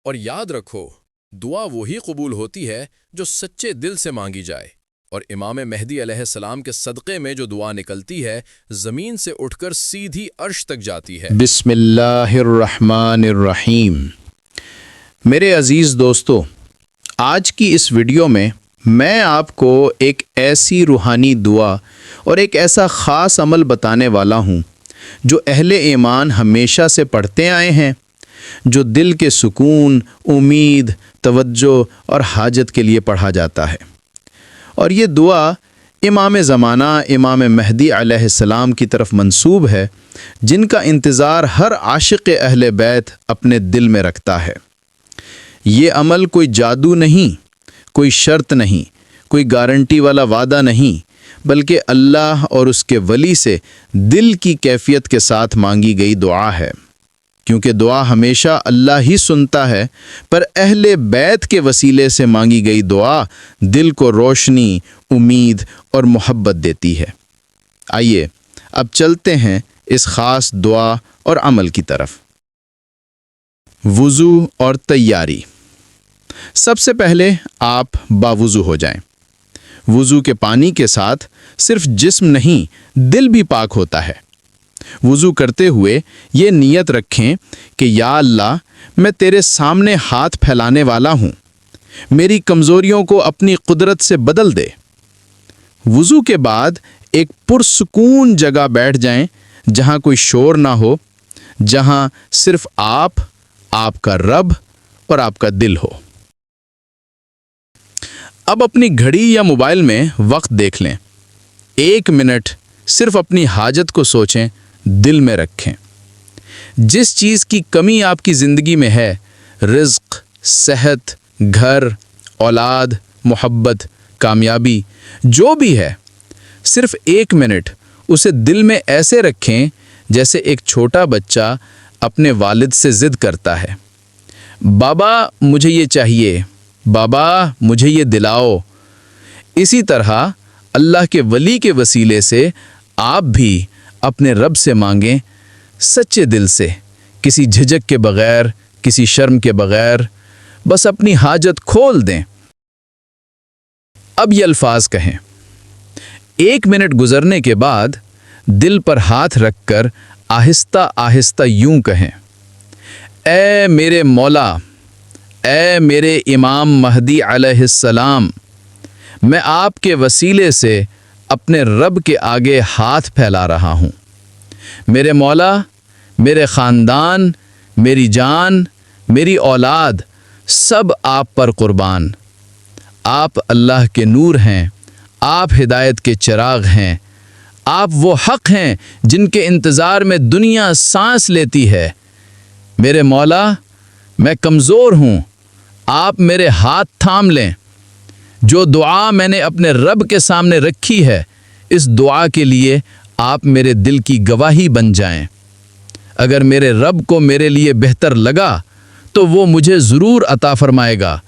اور یاد رکھو دعا وہی قبول ہوتی ہے جو سچے دل سے مانگی جائے، اور امام مہدی علیہ السلام کے صدقے میں جو دعا نکلتی ہے زمین سے اٹھ کر سیدھی عرش تک جاتی ہے۔ بسم اللہ الرحمن الرحیم۔ میرے عزیز دوستو، آج کی اس ویڈیو میں آپ کو ایک ایسی روحانی دعا اور ایک ایسا خاص عمل بتانے والا ہوں جو اہل ایمان ہمیشہ سے پڑھتے آئے ہیں، جو دل کے سکون، امید، توجہ اور حاجت کے لیے پڑھا جاتا ہے۔ اور یہ دعا امام زمانہ امام مہدی علیہ السلام کی طرف منسوب ہے، جن کا انتظار ہر عاشق اہل بیت اپنے دل میں رکھتا ہے۔ یہ عمل کوئی جادو نہیں، کوئی شرط نہیں، کوئی گارنٹی والا وعدہ نہیں، بلکہ اللہ اور اس کے ولی سے دل کی کیفیت کے ساتھ مانگی گئی دعا ہے۔ کیونکہ دعا ہمیشہ اللہ ہی سنتا ہے، پر اہل بیت کے وسیلے سے مانگی گئی دعا دل کو روشنی، امید اور محبت دیتی ہے۔ آئیے اب چلتے ہیں اس خاص دعا اور عمل کی طرف۔ وضو اور تیاری۔ سب سے پہلے آپ باوضو ہو جائیں۔ وضو کے پانی کے ساتھ صرف جسم نہیں، دل بھی پاک ہوتا ہے۔ وضو کرتے ہوئے یہ نیت رکھیں کہ یا اللہ، میں تیرے سامنے ہاتھ پھیلانے والا ہوں، میری کمزوریوں کو اپنی قدرت سے بدل دے۔ وضو کے بعد ایک پرسکون جگہ بیٹھ جائیں جہاں کوئی شور نہ ہو، جہاں صرف آپ کا رب اور آپ کا دل ہو۔ اب اپنی گھڑی یا موبائل میں وقت دیکھ لیں۔ 1 منٹ صرف اپنی حاجت کو سوچیں، دل میں رکھیں۔ جس چیز کی کمی آپ کی زندگی میں ہے، رزق، صحت، گھر، اولاد، محبت، کامیابی، جو بھی ہے، صرف 1 منٹ اسے دل میں ایسے رکھیں جیسے ایک چھوٹا بچہ اپنے والد سے ضد کرتا ہے، بابا مجھے یہ چاہیے، بابا مجھے یہ دلاؤ۔ اسی طرح اللہ کے ولی کے وسیلے سے آپ بھی اپنے رب سے مانگیں، سچے دل سے، کسی جھجک کے بغیر، کسی شرم کے بغیر، بس اپنی حاجت کھول دیں۔ اب یہ الفاظ کہیں۔ 1 منٹ گزرنے کے بعد دل پر ہاتھ رکھ کر آہستہ آہستہ یوں کہیں، اے میرے مولا، اے میرے امام مہدی علیہ السلام، میں آپ کے وسیلے سے اپنے رب کے آگے ہاتھ پھیلا رہا ہوں۔ میرے مولا، میرے خاندان، میری جان، میری اولاد، سب آپ پر قربان۔ آپ اللہ کے نور ہیں، آپ ہدایت کے چراغ ہیں، آپ وہ حق ہیں جن کے انتظار میں دنیا سانس لیتی ہے۔ میرے مولا، میں کمزور ہوں، آپ میرے ہاتھ تھام لیں۔ جو دعا میں نے اپنے رب کے سامنے رکھی ہے، اس دعا کے لیے آپ میرے دل کی گواہی بن جائیں۔ اگر میرے رب کو میرے لیے بہتر لگا تو وہ مجھے ضرور عطا فرمائے گا،